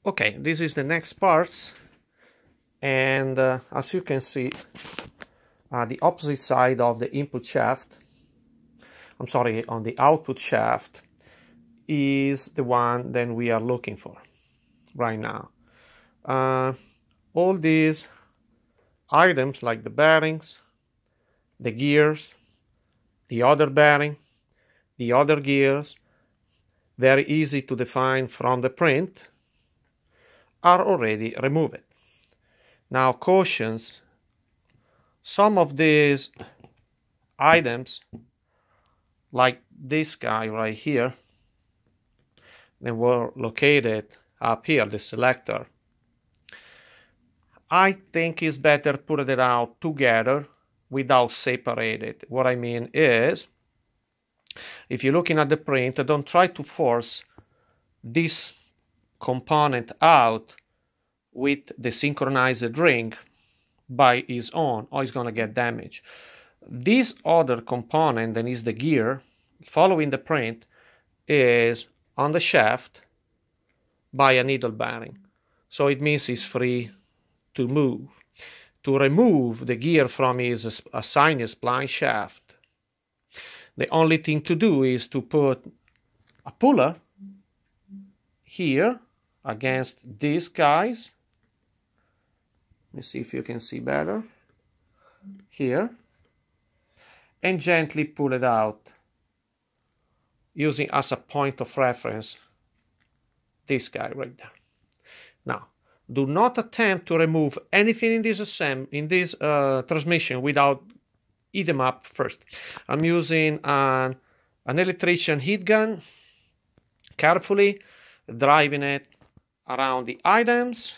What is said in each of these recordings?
Okay, this is the next parts, and as you can see, the opposite side of the input shaft, I'm sorry, on the output shaft, is the one that we are looking for right now. All these items like the bearings, the gears, the other bearing, the other gears, very easy to define from the print, are already removed. Now cautions, some of these items, like this guy right here, they were located up here, the selector. I think it's better put it out together without separated. What I mean is, if you're looking at the print, don't try to force this component out with the synchronized ring by its own, or it's going to get damaged. This other component, that is the gear, following the print, is on the shaft by a needle bearing. So it means it's free to move. To remove the gear from its assigned spline shaft, the only thing to do is to put a puller here against these guys. Let me see if you can see better. Here. And gently pull it out, using as a point of reference this guy right there. Now, do not attempt to remove anything in this transmission without heat them up first. I'm using an electrician heat gun, carefully driving it around the items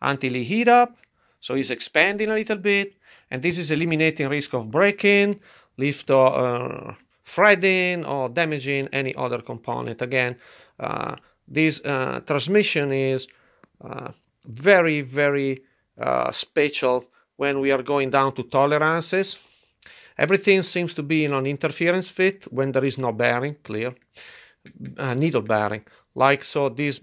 until it heat up, so it's expanding a little bit, and this is eliminating risk of breaking, lift or threading, or damaging any other component. Again, this transmission is very, very special when we are going down to tolerances. Everything seems to be in an interference fit when there is no bearing, clear, needle bearing. Like so, this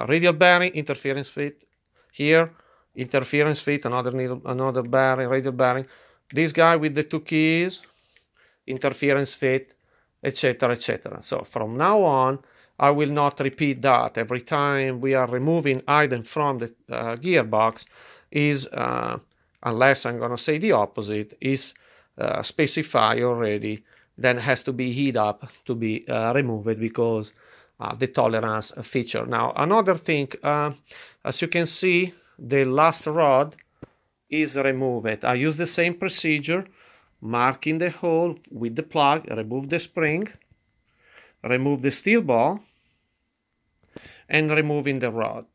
radial bearing, interference fit. Here, interference fit, another bearing, radial bearing. This guy with the two keys, interference fit, etc., etc. So from now on, I will not repeat that. Every time we are removing item from the gearbox, is unless I'm going to say the opposite, is specified already, then has to be heat up to be removed because the tolerance feature. Now another thing, as you can see, the last rod is removed. I use the same procedure, marking the hole with the plug, remove the spring, remove the steel ball, and removing the rod.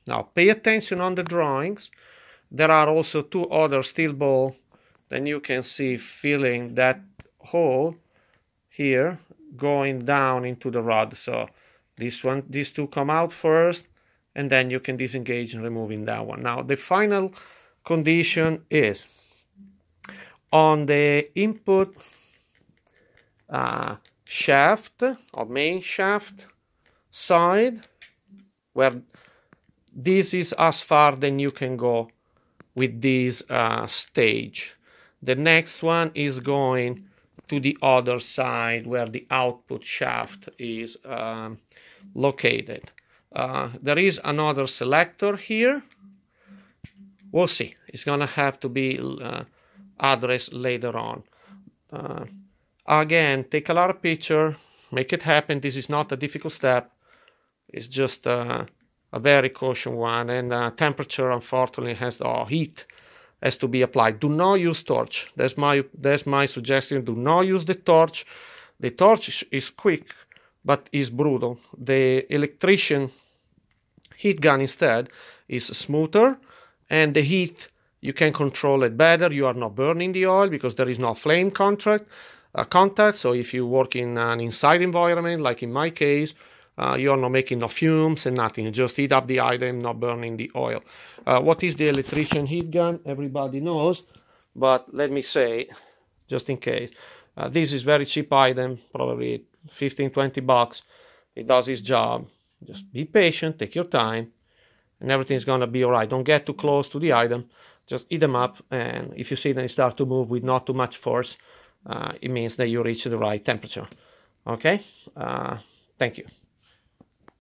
Now pay attention on the drawings. There are also two other steel balls that you can see filling that hole here, going down into the rod. So these two come out first, and then you can disengage and removing that one. Now the final condition is on the input shaft or main shaft side, where this is as far than you can go with this stage. The next one is going to the other side where the output shaft is located. There is another selector here. We'll see. It's gonna have to be addressed later on. Again, take a lot of picture, make it happen. This is not a difficult step. It's just a very caution one, and temperature, unfortunately, heat has to be applied. Do not use torch. That's my suggestion. Do not use the torch. The torch is quick, but is brutal. The electrician heat gun instead is smoother, and the heat, you can control it better. You are not burning the oil because there is no flame contact. So if you work in an inside environment, like in my case, you are not making no fumes and nothing. You just heat up the item, not burning the oil. What is the electrician heat gun? Everybody knows, but let me say, just in case, this is very cheap item, probably 15-20 bucks. It does its job. Just be patient, take your time, and everything's gonna be all right. Don't get too close to the item. Just heat them up, and if you see them start to move with not too much force, it means that you reach the right temperature. Okay? Thank you.